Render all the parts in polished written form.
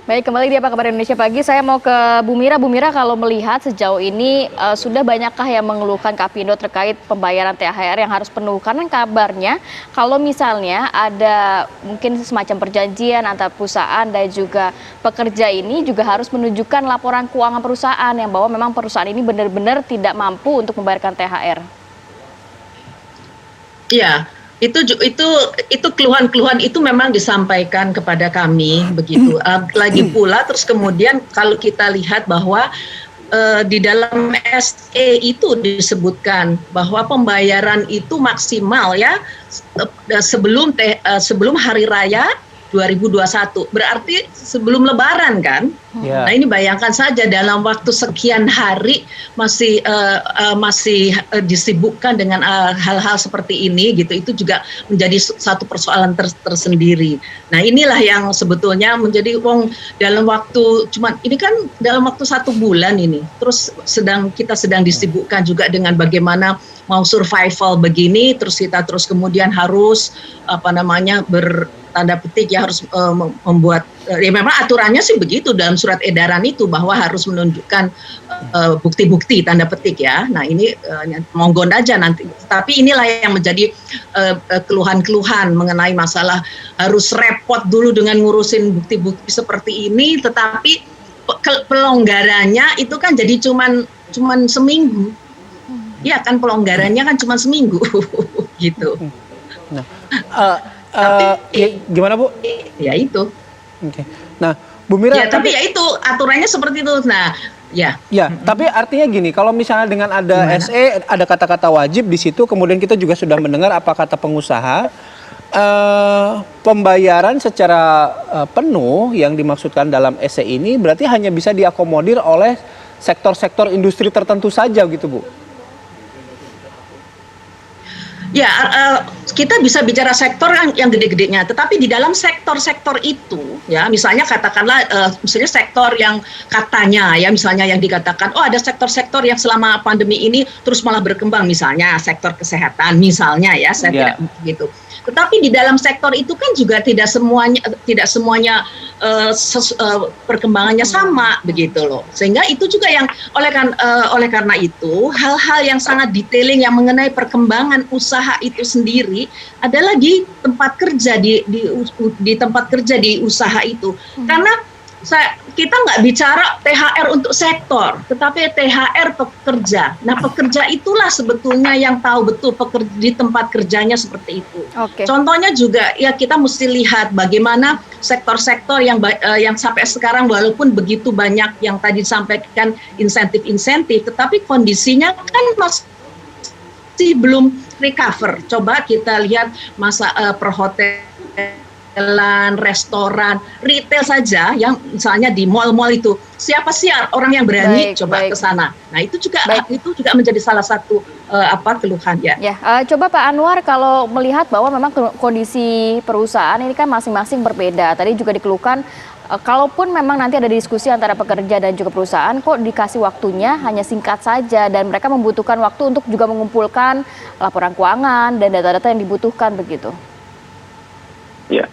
Baik, kembali di Apa Kabar Indonesia Pagi. Saya mau ke Bu Mira. Bu Mira, kalau melihat sejauh ini sudah banyakkah yang mengeluhkan Kapindo terkait pembayaran THR yang harus penuh? Karena kabarnya kalau misalnya ada mungkin semacam perjanjian antara perusahaan dan juga pekerja ini juga harus menunjukkan laporan keuangan perusahaan yang bahwa memang perusahaan ini benar-benar tidak mampu untuk membayarkan THR. Iya, itu keluhan-keluhan itu memang disampaikan kepada kami begitu. Lagi pula terus kemudian kalau kita lihat bahwa di dalam SE itu disebutkan bahwa pembayaran itu maksimal ya sebelum hari raya 2021, berarti sebelum Lebaran kan? Ya. Nah ini bayangkan saja dalam waktu sekian hari masih disibukkan dengan hal-hal seperti ini gitu, itu juga menjadi satu persoalan tersendiri. Nah inilah yang sebetulnya menjadi dalam waktu ini kan dalam waktu 1 bulan ini, terus kita sedang disibukkan juga dengan bagaimana mau survival begini, terus kita terus kemudian harus tanda petik ya harus membuat ya memang aturannya sih begitu dalam surat edaran itu bahwa harus menunjukkan bukti-bukti tanda petik ya. Nah ini monggo aja nanti. Tapi inilah yang menjadi keluhan-keluhan mengenai masalah harus repot dulu dengan ngurusin bukti-bukti seperti ini, tetapi pelonggarannya itu kan jadi cuman seminggu. Iya kan pelonggarannya kan cuma seminggu gitu. Nah, gimana Bu? Ya itu. Oke. Nah, Bu Mira. Ya tapi ya itu aturannya seperti itu. Nah, ya. Ya, tapi artinya gini, kalau misalnya dengan ada SE, ada kata-kata wajib di situ, kemudian kita juga sudah mendengar apa kata pengusaha, pembayaran secara penuh yang dimaksudkan dalam SE ini berarti hanya bisa diakomodir oleh sektor-sektor industri tertentu saja gitu Bu. Ya, kita bisa bicara sektor yang gede-gedenya, tetapi di dalam sektor-sektor itu, ya misalnya katakanlah, misalnya sektor yang katanya, ya misalnya yang dikatakan, oh ada sektor-sektor yang selama pandemi ini terus malah berkembang, misalnya sektor kesehatan, misalnya ya, saya tidak begitu. Tetapi di dalam sektor itu kan juga tidak semuanya perkembangannya sama begitu loh. Sehingga itu juga yang oleh karena itu hal-hal yang sangat detailing yang mengenai perkembangan usaha itu sendiri adalah di tempat kerja di tempat kerja di usaha itu. Karena kita nggak bicara THR untuk sektor, tetapi THR pekerja. Nah, pekerja itulah sebetulnya yang tahu betul di tempat kerjanya seperti itu. Okay. Contohnya juga, ya kita mesti lihat bagaimana sektor-sektor yang sampai sekarang walaupun begitu banyak yang tadi disampaikan insentif-insentif, tetapi kondisinya kan masih belum recover. Coba kita lihat perhotelan, restoran, retail saja yang misalnya di mal-mal itu, siapa sih orang yang berani ke sana? Nah itu juga menjadi salah satu keluhan ya. Coba Pak Anwar, kalau melihat bahwa memang kondisi perusahaan ini kan masing-masing berbeda. Tadi juga dikeluhkan kalaupun memang nanti ada diskusi antara pekerja dan juga perusahaan, kok dikasih waktunya hanya singkat saja dan mereka membutuhkan waktu untuk juga mengumpulkan laporan keuangan dan data-data yang dibutuhkan begitu. Ya.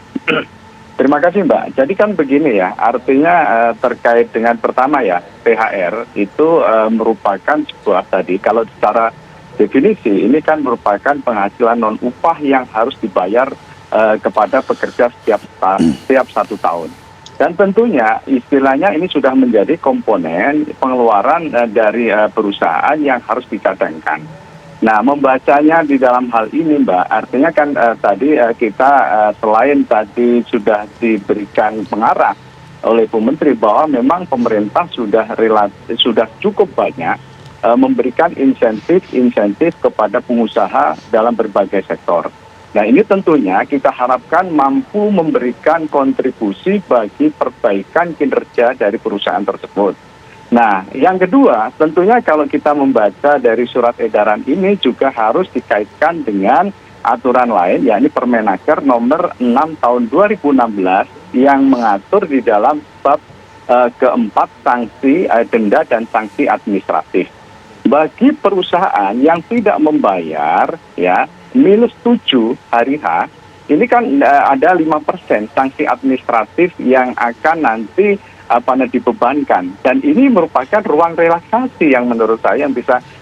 Terima kasih Mbak. Jadi kan begini ya, artinya terkait dengan pertama ya, THR itu merupakan sebuah tadi, kalau secara definisi ini kan merupakan penghasilan non upah yang harus dibayar kepada pekerja setiap 1 tahun. Dan tentunya istilahnya ini sudah menjadi komponen pengeluaran dari perusahaan yang harus dicadangkan. Nah, membacanya di dalam hal ini, Mbak, artinya kan tadi kita selain tadi sudah diberikan pengarah oleh Bu Menteri bahwa memang pemerintah sudah cukup banyak memberikan insentif kepada pengusaha dalam berbagai sektor. Nah, ini tentunya kita harapkan mampu memberikan kontribusi bagi perbaikan kinerja dari perusahaan tersebut. Nah, yang kedua, tentunya kalau kita membaca dari surat edaran ini juga harus dikaitkan dengan aturan lain, yakni Permenaker nomor 6 tahun 2016 yang mengatur di dalam bab keempat sanksi denda dan sanksi administratif. Bagi perusahaan yang tidak membayar, ya, -7 hari H, ini kan ada 5% sanksi administratif yang akan nanti dibebankan, dan ini merupakan ruang relaksasi yang menurut saya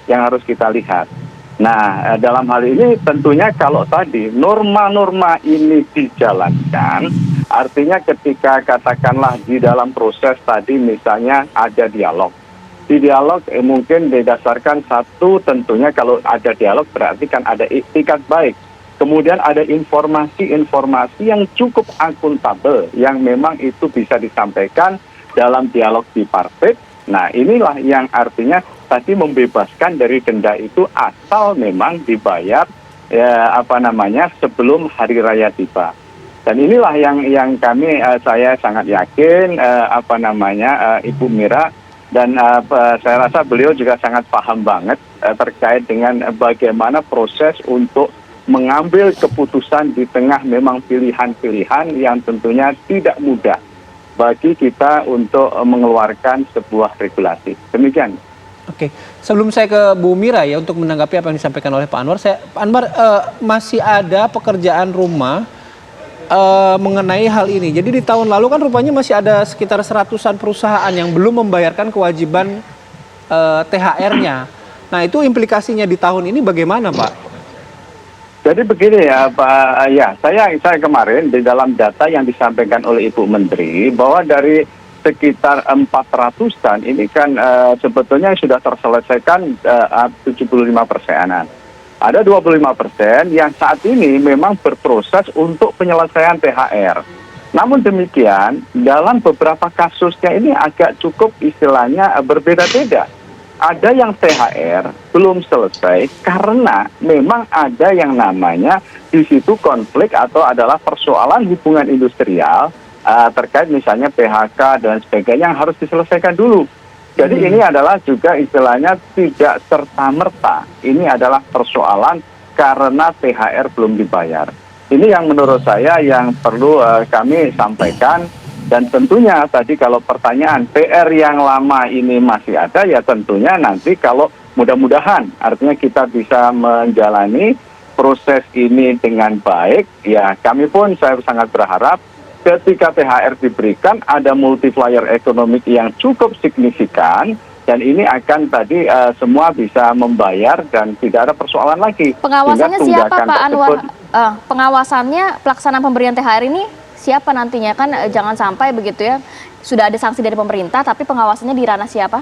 yang harus kita lihat. Nah, dalam hal ini tentunya kalau tadi norma-norma ini dijalankan, artinya ketika katakanlah di dalam proses tadi misalnya ada dialog. Di dialog mungkin didasarkan satu, tentunya kalau ada dialog berarti kan ada itikat baik. Kemudian ada informasi-informasi yang cukup akuntabel yang memang itu bisa disampaikan dalam dialog di partai. Nah, inilah yang artinya tadi membebaskan dari denda itu asal memang dibayar sebelum hari raya tiba. Dan inilah yang saya sangat yakin Ibu Mira dan saya rasa beliau juga sangat paham banget terkait dengan bagaimana proses untuk mengambil keputusan di tengah memang pilihan-pilihan yang tentunya tidak mudah bagi kita untuk mengeluarkan sebuah regulasi. Demikian. Oke, sebelum saya ke Bu Mira ya untuk menanggapi apa yang disampaikan oleh Pak Anwar, Pak Anwar, masih ada pekerjaan rumah mengenai hal ini. Jadi di tahun lalu kan rupanya masih ada sekitar 100-an perusahaan yang belum membayarkan kewajiban THR-nya. Nah, itu implikasinya di tahun ini bagaimana, Pak? Jadi begini ya Pak, saya kemarin di dalam data yang disampaikan oleh Ibu Menteri bahwa dari sekitar 400-an ini kan sebetulnya sudah terselesaikan 75%-an. Ada 25% yang saat ini memang berproses untuk penyelesaian THR. Namun demikian, dalam beberapa kasusnya ini agak cukup istilahnya berbeda-beda. Ada yang THR belum selesai karena memang ada yang namanya di situ konflik atau adalah persoalan hubungan industrial terkait misalnya PHK dan sebagainya yang harus diselesaikan dulu. Jadi ini adalah juga istilahnya tidak serta-merta. Ini adalah persoalan karena THR belum dibayar. Ini yang menurut saya yang perlu kami sampaikan. Dan tentunya tadi kalau pertanyaan PR yang lama ini masih ada, ya tentunya nanti kalau mudah-mudahan artinya kita bisa menjalani proses ini dengan baik, ya kami pun saya sangat berharap ketika THR diberikan ada multiplier ekonomi yang cukup signifikan dan ini akan tadi semua bisa membayar dan tidak ada persoalan lagi. Pengawasannya siapa Pak Anwar? Pengawasannya pelaksanaan pemberian THR ini siapa nantinya? Kan jangan sampai begitu ya, sudah ada sanksi dari pemerintah tapi pengawasannya di ranah siapa?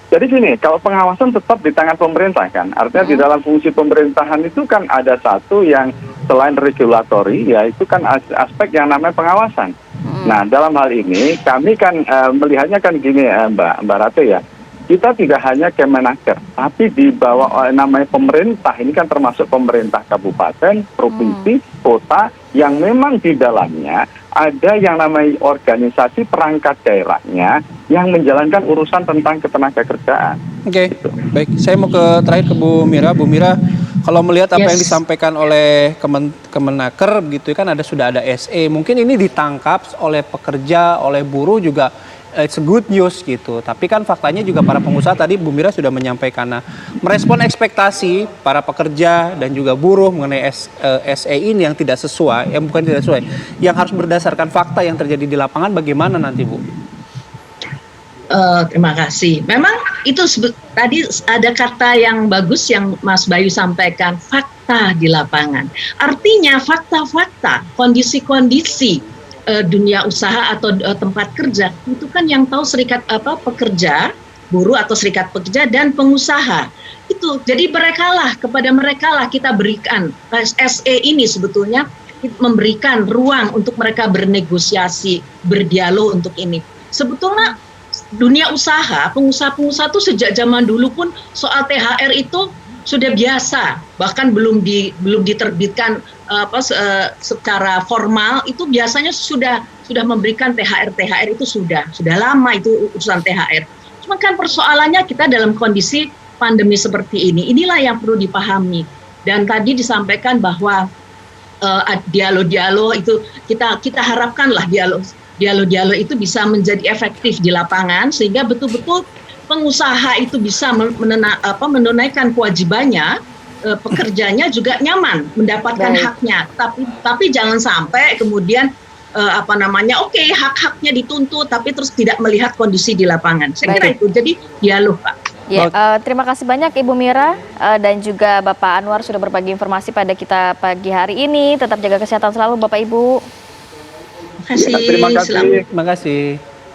Jadi gini, kalau pengawasan tetap di tangan pemerintah kan, artinya di dalam fungsi pemerintahan itu kan ada satu yang selain regulatori, ya itu kan aspek yang namanya pengawasan. Nah, dalam hal ini kami kan melihatnya kan gini Mbak Rate ya, kita tidak hanya Kemenaker, tapi di bawah namanya pemerintah, ini kan termasuk pemerintah kabupaten, provinsi, kota, yang memang di dalamnya ada yang namanya organisasi perangkat daerahnya yang menjalankan urusan tentang ketenaga kerjaan. Oke, baik. Saya mau terakhir ke Bu Mira. Bu Mira, kalau melihat apa yang disampaikan oleh Kemenaker gitu kan sudah ada SE, mungkin ini ditangkap oleh pekerja, oleh buruh juga it's a good news gitu. Tapi kan faktanya juga para pengusaha tadi Bu Mira sudah menyampaikan, merespon ekspektasi para pekerja dan juga buruh mengenai SE ini yang tidak sesuai, yang bukan tidak sesuai, yang harus berdasarkan fakta yang terjadi di lapangan, bagaimana nanti Bu? Terima kasih. Memang itu tadi ada kata yang bagus yang Mas Bayu sampaikan, fakta di lapangan. Artinya fakta-fakta, kondisi-kondisi dunia usaha atau tempat kerja itu kan yang tahu pekerja, buruh atau serikat pekerja dan pengusaha. Itu jadi kepada mereka lah kita berikan SE ini sebetulnya memberikan ruang untuk mereka bernegosiasi, berdialog untuk ini. Sebetulnya dunia usaha, pengusaha-pengusaha itu sejak zaman dulu pun soal THR itu sudah biasa, bahkan belum diterbitkan secara formal itu biasanya sudah memberikan THR itu sudah lama itu urusan THR. Cuma kan persoalannya kita dalam kondisi pandemi seperti ini, inilah yang perlu dipahami. Dan tadi disampaikan bahwa dialog-dialog itu kita harapkanlah dialog itu bisa menjadi efektif di lapangan sehingga betul-betul pengusaha itu bisa menunaikan kewajibannya pekerjanya juga nyaman mendapatkan Baik. haknya. Tapi jangan sampai kemudian oke, hak-haknya dituntut tapi terus tidak melihat kondisi di lapangan. Saya kira itu. Jadi dialog, Pak. Ya, terima kasih banyak Ibu Mira dan juga Bapak Anwar sudah berbagi informasi pada kita pagi hari ini. Tetap jaga kesehatan selalu Bapak Ibu. Terima kasih. Terima kasih. Selamat. Terima kasih.